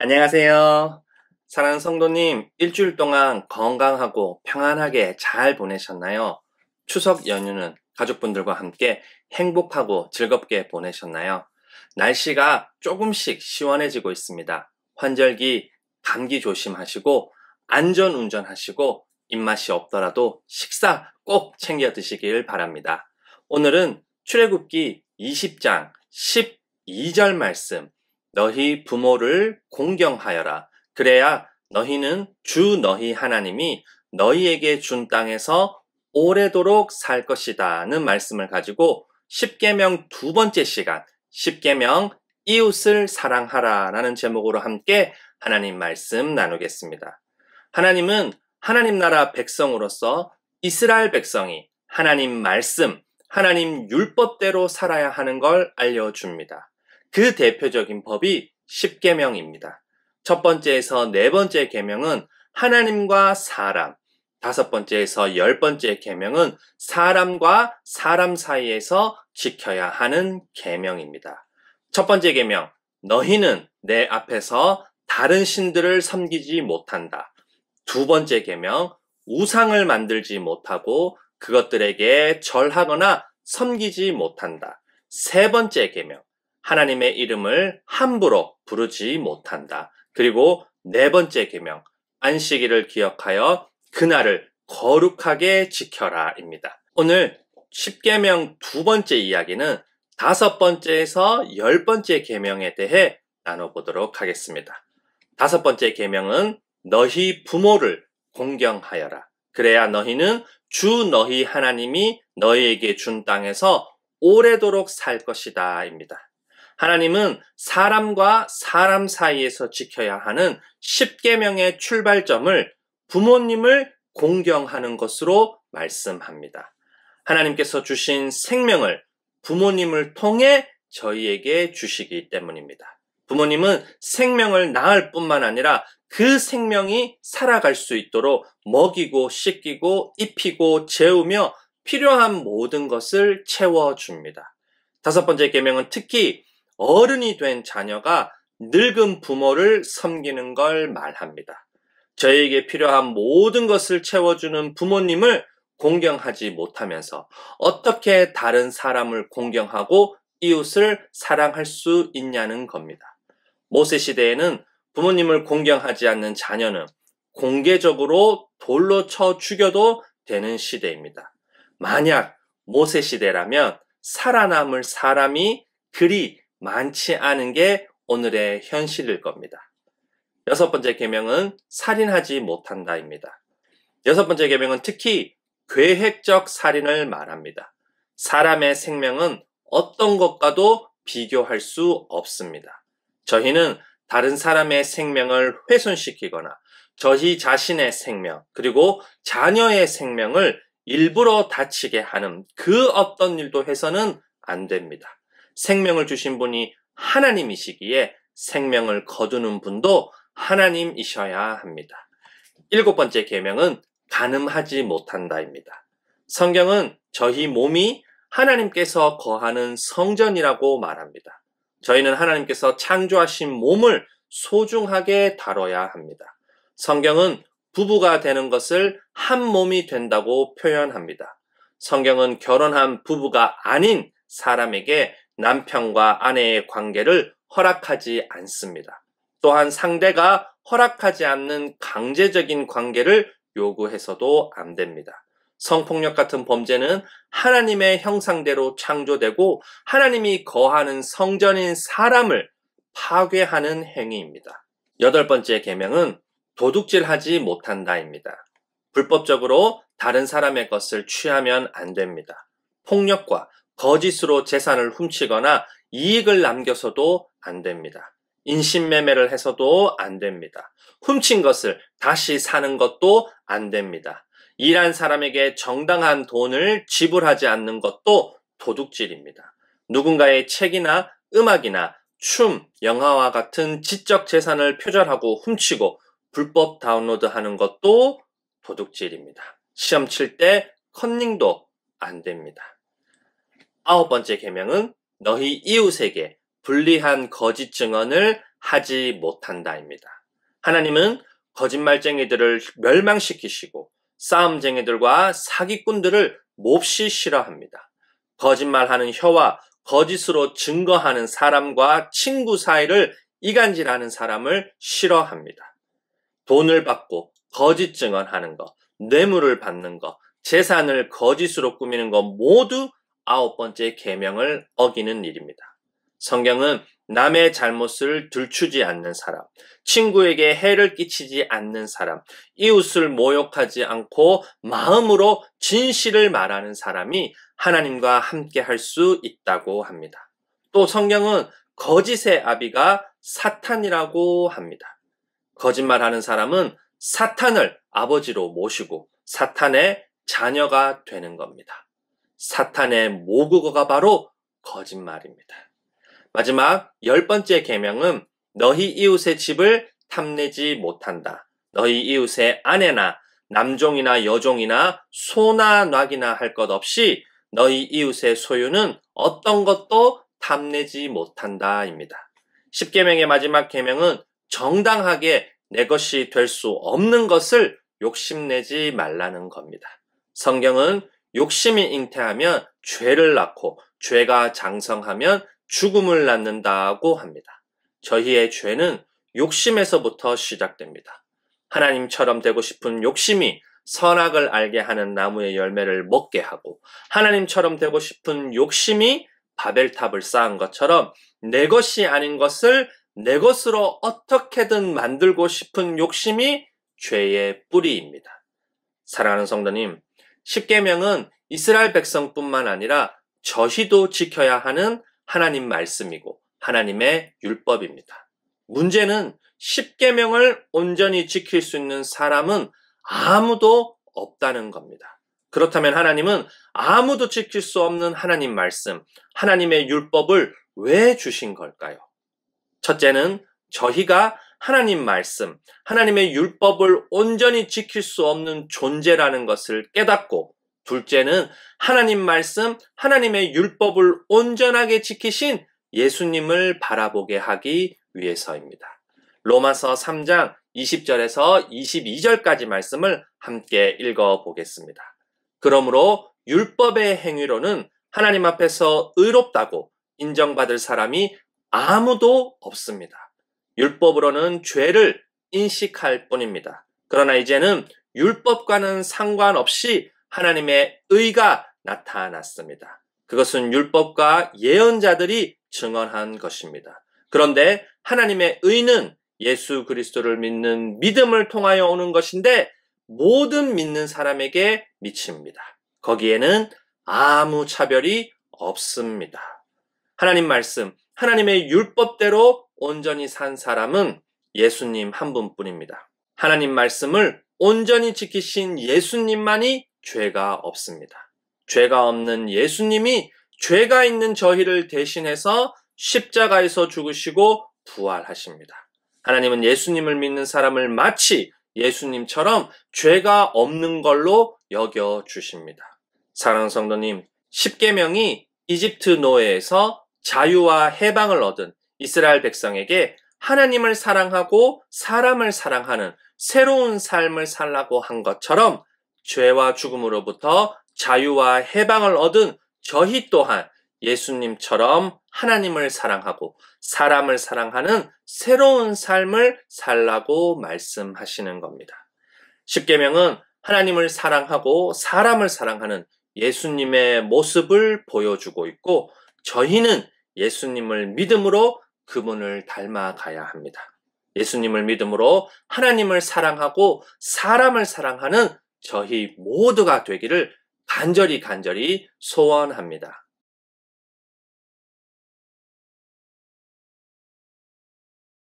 안녕하세요. 사랑하는 성도님, 일주일 동안 건강하고 평안하게 잘 보내셨나요? 추석 연휴는 가족분들과 함께 행복하고 즐겁게 보내셨나요? 날씨가 조금씩 시원해지고 있습니다. 환절기, 감기 조심하시고 안전 운전하시고 입맛이 없더라도 식사 꼭 챙겨 드시길 바랍니다. 오늘은 출애굽기 20장 12절 말씀, 너희 부모를 공경하여라. 그래야 너희는 주 너희 하나님이 너희에게 준 땅에서 오래도록 살 것이다는 말씀을 가지고 10계명 두 번째 시간, 10계명 이웃을 사랑하라 라는 제목으로 함께 하나님 말씀 나누겠습니다. 하나님은 하나님 나라 백성으로서 이스라엘 백성이 하나님 말씀, 하나님 율법대로 살아야 하는 걸 알려줍니다. 그 대표적인 법이 10계명입니다. 첫 번째에서 네 번째 계명은 하나님과 사람, 다섯 번째에서 열 번째 계명은 사람과 사람 사이에서 지켜야 하는 계명입니다. 첫 번째 계명, 너희는 내 앞에서 다른 신들을 섬기지 못한다. 두 번째 계명, 우상을 만들지 못하고 그것들에게 절하거나 섬기지 못한다. 세 번째 계명, 하나님의 이름을 함부로 부르지 못한다. 그리고 네 번째 계명, 안식일을 기억하여 그날을 거룩하게 지켜라입니다. 오늘 10계명 두 번째 이야기는 다섯 번째에서 열 번째 계명에 대해 나눠보도록 하겠습니다. 다섯 번째 계명은 너희 부모를 공경하여라. 그래야 너희는 주 너희 하나님이 너희에게 준 땅에서 오래도록 살 것이다 입니다. 하나님은 사람과 사람 사이에서 지켜야 하는 10계명의 출발점을 부모님을 공경하는 것으로 말씀합니다. 하나님께서 주신 생명을 부모님을 통해 저희에게 주시기 때문입니다. 부모님은 생명을 낳을 뿐만 아니라 그 생명이 살아갈 수 있도록 먹이고 씻기고 입히고 재우며 필요한 모든 것을 채워줍니다. 다섯 번째 계명은 특히 어른이 된 자녀가 늙은 부모를 섬기는 걸 말합니다. 저에게 필요한 모든 것을 채워주는 부모님을 공경하지 못하면서 어떻게 다른 사람을 공경하고 이웃을 사랑할 수 있냐는 겁니다. 모세 시대에는 부모님을 공경하지 않는 자녀는 공개적으로 돌로 쳐 죽여도 되는 시대입니다. 만약 모세 시대라면 살아남을 사람이 그리 많지 않은 게 오늘의 현실일 겁니다. 여섯 번째 계명은 살인하지 못한다입니다. 여섯 번째 계명은 특히 계획적 살인을 말합니다. 사람의 생명은 어떤 것과도 비교할 수 없습니다. 저희는 다른 사람의 생명을 훼손시키거나 저희 자신의 생명 그리고 자녀의 생명을 일부러 다치게 하는 그 어떤 일도 해서는 안 됩니다. 생명을 주신 분이 하나님이시기에 생명을 거두는 분도 하나님이셔야 합니다. 일곱 번째 계명은 간음하지 못한다입니다. 성경은 저희 몸이 하나님께서 거하는 성전이라고 말합니다. 저희는 하나님께서 창조하신 몸을 소중하게 다뤄야 합니다. 성경은 부부가 되는 것을 한 몸이 된다고 표현합니다. 성경은 결혼한 부부가 아닌 사람에게 남편과 아내의 관계를 허락하지 않습니다. 또한 상대가 허락하지 않는 강제적인 관계를 요구해서도 안 됩니다. 성폭력 같은 범죄는 하나님의 형상대로 창조되고 하나님이 거하는 성전인 사람을 파괴하는 행위입니다. 여덟 번째 계명은 도둑질하지 못한다입니다. 불법적으로 다른 사람의 것을 취하면 안 됩니다. 폭력과 거짓으로 재산을 훔치거나 이익을 남겨서도 안 됩니다. 인신매매를 해서도 안 됩니다. 훔친 것을 다시 사는 것도 안 됩니다. 일한 사람에게 정당한 돈을 지불하지 않는 것도 도둑질입니다. 누군가의 책이나 음악이나 춤, 영화와 같은 지적 재산을 표절하고 훔치고 불법 다운로드하는 것도 도둑질입니다. 시험 칠 때 컨닝도 안 됩니다. 아홉 번째 계명은 너희 이웃에게 불리한 거짓 증언을 하지 못한다입니다. 하나님은 거짓말쟁이들을 멸망시키시고 싸움쟁이들과 사기꾼들을 몹시 싫어합니다. 거짓말하는 혀와 거짓으로 증거하는 사람과 친구 사이를 이간질하는 사람을 싫어합니다. 돈을 받고 거짓 증언하는 것, 뇌물을 받는 것, 재산을 거짓으로 꾸미는 것 모두 9번째 계명을 어기는 일입니다. 성경은 남의 잘못을 들추지 않는 사람, 친구에게 해를 끼치지 않는 사람, 이웃을 모욕하지 않고 마음으로 진실을 말하는 사람이 하나님과 함께 할 수 있다고 합니다. 또 성경은 거짓의 아비가 사탄이라고 합니다. 거짓말하는 사람은 사탄을 아버지로 모시고 사탄의 자녀가 되는 겁니다. 사탄의 모국어가 바로 거짓말입니다. 마지막 10번째 계명은 너희 이웃의 집을 탐내지 못한다. 너희 이웃의 아내나 남종이나 여종이나 소나 낙이나 할 것 없이 너희 이웃의 소유는 어떤 것도 탐내지 못한다입니다. 10계명의 마지막 계명은 정당하게 내 것이 될 수 없는 것을 욕심내지 말라는 겁니다. 성경은 욕심이 잉태하면 죄를 낳고 죄가 장성하면 죽음을 낳는다고 합니다. 저희의 죄는 욕심에서부터 시작됩니다. 하나님처럼 되고 싶은 욕심이 선악을 알게 하는 나무의 열매를 먹게 하고 하나님처럼 되고 싶은 욕심이 바벨탑을 쌓은 것처럼 내 것이 아닌 것을 내 것으로 어떻게든 만들고 싶은 욕심이 죄의 뿌리입니다. 사랑하는 성도님, 10계명은 이스라엘 백성뿐만 아니라 저희도 지켜야 하는 하나님 말씀이고 하나님의 율법입니다. 문제는 10계명을 온전히 지킬 수 있는 사람은 아무도 없다는 겁니다. 그렇다면 하나님은 아무도 지킬 수 없는 하나님 말씀, 하나님의 율법을 왜 주신 걸까요? 첫째는 저희가 하나님 말씀, 하나님의 율법을 온전히 지킬 수 없는 존재라는 것을 깨닫고, 둘째는 하나님 말씀, 하나님의 율법을 온전하게 지키신 예수님을 바라보게 하기 위해서입니다. 로마서 3장 20절에서 22절까지 말씀을 함께 읽어보겠습니다. 그러므로 율법의 행위로는 하나님 앞에서 의롭다고 인정받을 사람이 아무도 없습니다. 율법으로는 죄를 인식할 뿐입니다. 그러나 이제는 율법과는 상관없이 하나님의 의가 나타났습니다. 그것은 율법과 예언자들이 증언한 것입니다. 그런데 하나님의 의는 예수 그리스도를 믿는 믿음을 통하여 오는 것인데 모든 믿는 사람에게 미칩니다. 거기에는 아무 차별이 없습니다. 하나님 말씀, 하나님의 율법대로 온전히 산 사람은 예수님 한 분뿐입니다. 하나님 말씀을 온전히 지키신 예수님만이 죄가 없습니다. 죄가 없는 예수님이 죄가 있는 저희를 대신해서 십자가에서 죽으시고 부활하십니다. 하나님은 예수님을 믿는 사람을 마치 예수님처럼 죄가 없는 걸로 여겨주십니다. 사랑하는 성도님, 10계명이 이집트 노예에서 자유와 해방을 얻은 이스라엘 백성에게 하나님을 사랑하고 사람을 사랑하는 새로운 삶을 살라고 한 것처럼 죄와 죽음으로부터 자유와 해방을 얻은 저희 또한 예수님처럼 하나님을 사랑하고 사람을 사랑하는 새로운 삶을 살라고 말씀하시는 겁니다. 10계명은 하나님을 사랑하고 사람을 사랑하는 예수님의 모습을 보여주고 있고 저희는 예수님을 믿음으로 그분을 닮아가야 합니다. 예수님을 믿음으로 하나님을 사랑하고 사람을 사랑하는 저희 모두가 되기를 간절히 소원합니다.